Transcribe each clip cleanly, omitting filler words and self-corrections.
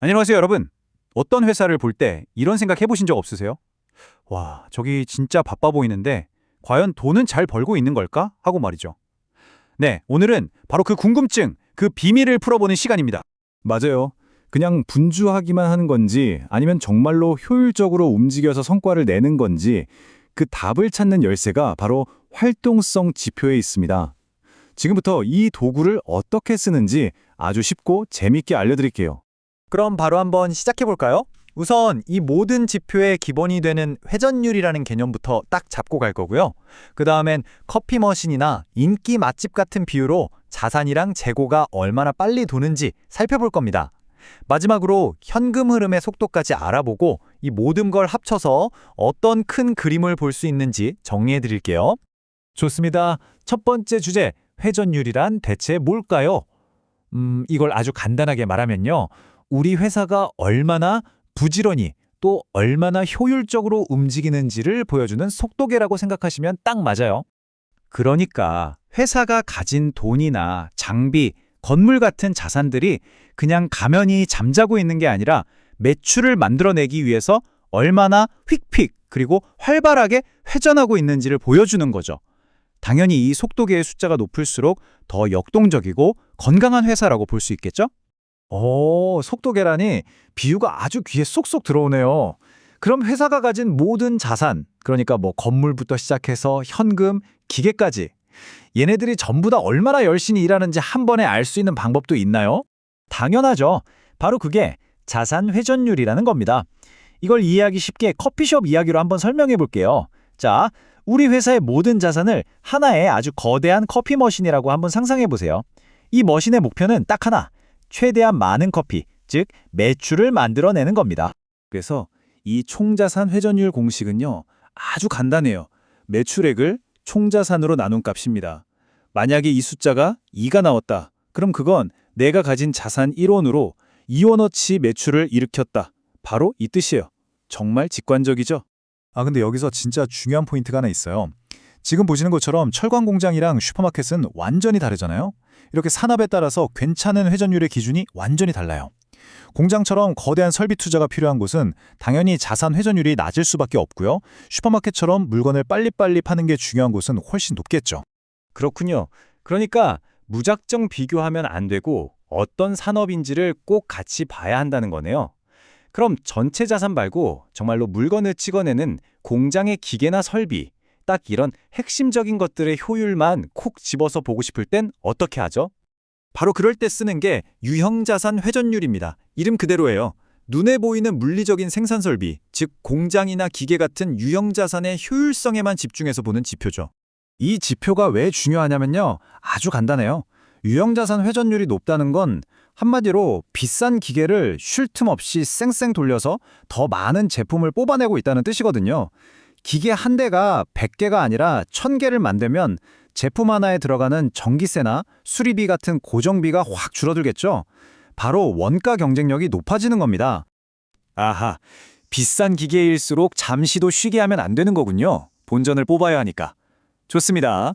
안녕하세요, 여러분. 어떤 회사를 볼 때 이런 생각 해보신 적 없으세요? 와, 저기 진짜 바빠 보이는데 과연 돈은 잘 벌고 있는 걸까? 하고 말이죠. 네, 오늘은 바로 그 궁금증, 그 비밀을 풀어보는 시간입니다. 맞아요. 그냥 분주하기만 하는 건지 아니면 정말로 효율적으로 움직여서 성과를 내는 건지 그 답을 찾는 열쇠가 바로 활동성 지표에 있습니다. 지금부터 이 도구를 어떻게 쓰는지 아주 쉽고 재밌게 알려드릴게요. 그럼 바로 한번 시작해 볼까요? 우선 이 모든 지표의 기본이 되는 회전율이라는 개념부터 딱 잡고 갈 거고요. 그 다음엔 커피 머신이나 인기 맛집 같은 비유로 자산이랑 재고가 얼마나 빨리 도는지 살펴볼 겁니다. 마지막으로 현금 흐름의 속도까지 알아보고 이 모든 걸 합쳐서 어떤 큰 그림을 볼 수 있는지 정리해 드릴게요. 좋습니다. 첫 번째 주제, 회전율이란 대체 뭘까요? 이걸 아주 간단하게 말하면요. 우리 회사가 얼마나 부지런히 또 얼마나 효율적으로 움직이는지를 보여주는 속도계라고 생각하시면 딱 맞아요. 그러니까 회사가 가진 돈이나 장비, 건물 같은 자산들이 그냥 가만히 잠자고 있는 게 아니라 매출을 만들어내기 위해서 얼마나 휙휙 그리고 활발하게 회전하고 있는지를 보여주는 거죠. 당연히 이 속도계의 숫자가 높을수록 더 역동적이고 건강한 회사라고 볼 수 있겠죠? 속도계라니 비유가 아주 귀에 쏙쏙 들어오네요. 그럼 회사가 가진 모든 자산, 그러니까 뭐 건물부터 시작해서 현금, 기계까지 얘네들이 전부 다 얼마나 열심히 일하는지 한 번에 알 수 있는 방법도 있나요? 당연하죠. 바로 그게 자산 회전율이라는 겁니다. 이걸 이해하기 쉽게 커피숍 이야기로 한번 설명해 볼게요. 자, 우리 회사의 모든 자산을 하나의 아주 거대한 커피 머신이라고 한번 상상해 보세요. 이 머신의 목표는 딱 하나, 최대한 많은 커피, 즉 매출을 만들어내는 겁니다. 그래서 이 총자산 회전율 공식은요, 아주 간단해요. 매출액을 총자산으로 나눈 값입니다. 만약에 이 숫자가 2가 나왔다. 그럼 그건 내가 가진 자산 1원으로 2원어치 매출을 일으켰다. 바로 이 뜻이에요. 정말 직관적이죠? 근데 여기서 진짜 중요한 포인트가 하나 있어요. 지금 보시는 것처럼 철강 공장이랑 슈퍼마켓은 완전히 다르잖아요. 이렇게 산업에 따라서 괜찮은 회전율의 기준이 완전히 달라요. 공장처럼 거대한 설비 투자가 필요한 곳은 당연히 자산 회전율이 낮을 수밖에 없고요. 슈퍼마켓처럼 물건을 빨리빨리 파는 게 중요한 곳은 훨씬 높겠죠. 그렇군요. 그러니까 무작정 비교하면 안 되고 어떤 산업인지를 꼭 같이 봐야 한다는 거네요. 그럼 전체 자산 말고 정말로 물건을 찍어내는 공장의 기계나 설비, 딱 이런 핵심적인 것들의 효율만 콕 집어서 보고 싶을 땐 어떻게 하죠? 바로 그럴 때 쓰는 게 유형자산 회전율입니다. 이름 그대로예요. 눈에 보이는 물리적인 생산 설비, 즉 공장이나 기계 같은 유형자산의 효율성에만 집중해서 보는 지표죠. 이 지표가 왜 중요하냐면요. 아주 간단해요. 유형자산 회전율이 높다는 건 한마디로 비싼 기계를 쉴 틈 없이 쌩쌩 돌려서 더 많은 제품을 뽑아내고 있다는 뜻이거든요. 기계 한 대가 100개가 아니라 1000개를 만들면 제품 하나에 들어가는 전기세나 수리비 같은 고정비가 확 줄어들겠죠. 바로 원가 경쟁력이 높아지는 겁니다. 아하, 비싼 기계일수록 잠시도 쉬게 하면 안 되는 거군요. 본전을 뽑아야 하니까. 좋습니다.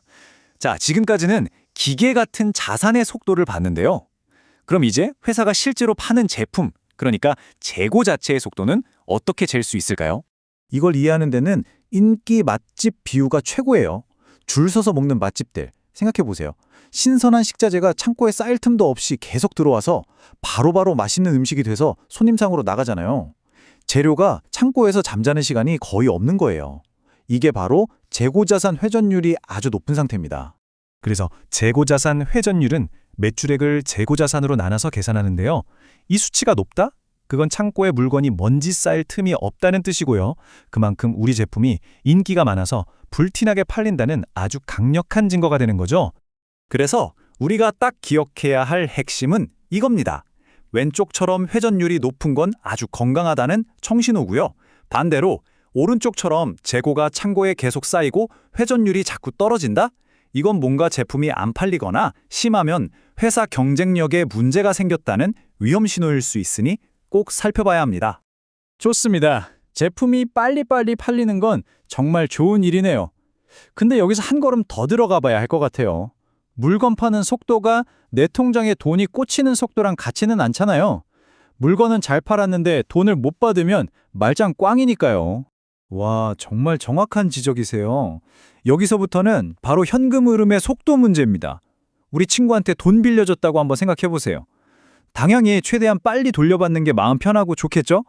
자, 지금까지는 기계 같은 자산의 속도를 봤는데요. 그럼 이제 회사가 실제로 파는 제품, 그러니까 재고 자체의 속도는 어떻게 잴 수 있을까요? 이걸 이해하는 데는 인기 맛집 비유가 최고예요. 줄 서서 먹는 맛집들, 생각해 보세요. 신선한 식자재가 창고에 쌓일 틈도 없이 계속 들어와서 바로바로 맛있는 음식이 돼서 손님상으로 나가잖아요. 재료가 창고에서 잠자는 시간이 거의 없는 거예요. 이게 바로 재고자산 회전율이 아주 높은 상태입니다. 그래서 재고자산 회전율은 매출액을 재고자산으로 나눠서 계산하는데요. 이 수치가 높다? 그건 창고에 물건이 먼지 쌓일 틈이 없다는 뜻이고요. 그만큼 우리 제품이 인기가 많아서 불티나게 팔린다는 아주 강력한 증거가 되는 거죠. 그래서 우리가 딱 기억해야 할 핵심은 이겁니다. 왼쪽처럼 회전율이 높은 건 아주 건강하다는 청신호고요. 반대로 오른쪽처럼 재고가 창고에 계속 쌓이고 회전율이 자꾸 떨어진다? 이건 뭔가 제품이 안 팔리거나 심하면 회사 경쟁력에 문제가 생겼다는 위험 신호일 수 있으니 꼭 살펴봐야 합니다. 좋습니다. 제품이 빨리빨리 팔리는 건 정말 좋은 일이네요. 근데 여기서 한 걸음 더 들어가 봐야 할 것 같아요. 물건 파는 속도가 내 통장에 돈이 꽂히는 속도랑 같지는 않잖아요. 물건은 잘 팔았는데 돈을 못 받으면 말짱 꽝이니까요. 와, 정말 정확한 지적이세요. 여기서부터는 바로 현금 흐름의 속도 문제입니다. 우리 친구한테 돈 빌려줬다고 한번 생각해 보세요. 당연히 최대한 빨리 돌려받는 게 마음 편하고 좋겠죠?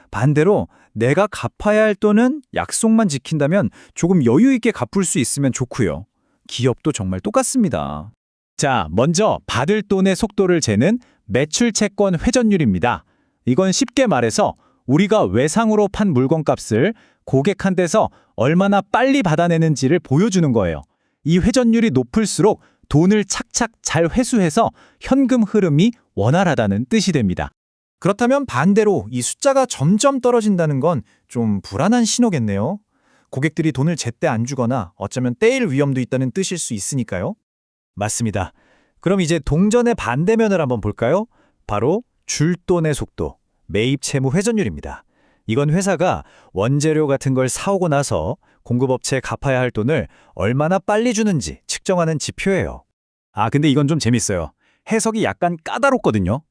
반대로 내가 갚아야 할 돈은 약속만 지킨다면 조금 여유 있게 갚을 수 있으면 좋고요. 기업도 정말 똑같습니다. 자, 먼저 받을 돈의 속도를 재는 매출 채권 회전율입니다. 이건 쉽게 말해서 우리가 외상으로 판 물건값을 고객한테서 얼마나 빨리 받아내는지를 보여주는 거예요. 이 회전율이 높을수록 돈을 착착 잘 회수해서 현금 흐름이 원활하다는 뜻이 됩니다. 그렇다면 반대로 이 숫자가 점점 떨어진다는 건 좀 불안한 신호겠네요. 고객들이 돈을 제때 안 주거나 어쩌면 떼일 위험도 있다는 뜻일 수 있으니까요. 맞습니다. 그럼 이제 동전의 반대면을 한번 볼까요? 바로 줄 돈의 속도, 매입 채무 회전율입니다. 이건 회사가 원재료 같은 걸 사오고 나서 공급업체에 갚아야 할 돈을 얼마나 빨리 주는지 측정하는 지표예요. 아, 근데 이건 좀 재밌어요. 해석이 약간 까다롭거든요.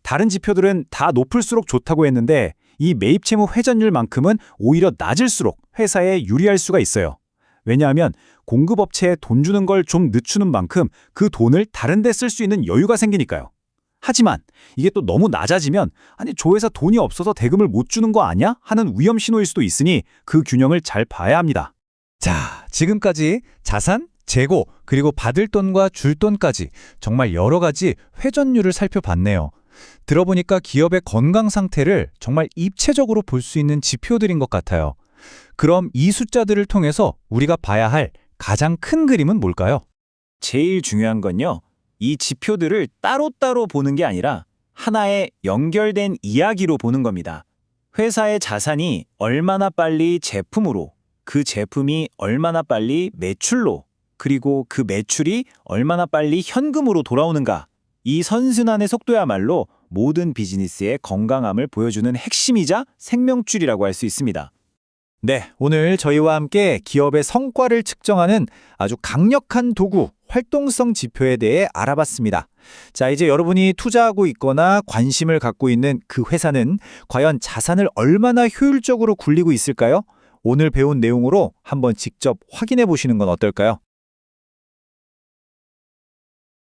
다른 지표들은 다 높을수록 좋다고 했는데 이 매입 채무 회전율만큼은 오히려 낮을수록 회사에 유리할 수가 있어요. 왜냐하면 공급업체에 돈 주는 걸 좀 늦추는 만큼 그 돈을 다른 데 쓸 수 있는 여유가 생기니까요. 하지만 이게 또 너무 낮아지면 아니 저 회사 돈이 없어서 대금을 못 주는 거 아니야? 하는 위험 신호일 수도 있으니 그 균형을 잘 봐야 합니다. 자, 지금까지 자산, 재고, 그리고 받을 돈과 줄 돈까지 정말 여러 가지 회전율을 살펴봤네요. 들어보니까 기업의 건강 상태를 정말 입체적으로 볼 수 있는 지표들인 것 같아요. 그럼 이 숫자들을 통해서 우리가 봐야 할 가장 큰 그림은 뭘까요? 제일 중요한 건요. 이 지표들을 따로따로 보는 게 아니라 하나의 연결된 이야기로 보는 겁니다. 회사의 자산이 얼마나 빨리 제품으로, 그 제품이 얼마나 빨리 매출로, 그리고 그 매출이 얼마나 빨리 현금으로 돌아오는가. 이 선순환의 속도야말로 모든 비즈니스의 건강함을 보여주는 핵심이자 생명줄이라고 할 수 있습니다. 네, 오늘 저희와 함께 기업의 성과를 측정하는 아주 강력한 도구, 활동성 지표에 대해 알아봤습니다. 자, 이제 여러분이 투자하고 있거나 관심을 갖고 있는 그 회사는 과연 자산을 얼마나 효율적으로 굴리고 있을까요? 오늘 배운 내용으로 한번 직접 확인해 보시는 건 어떨까요?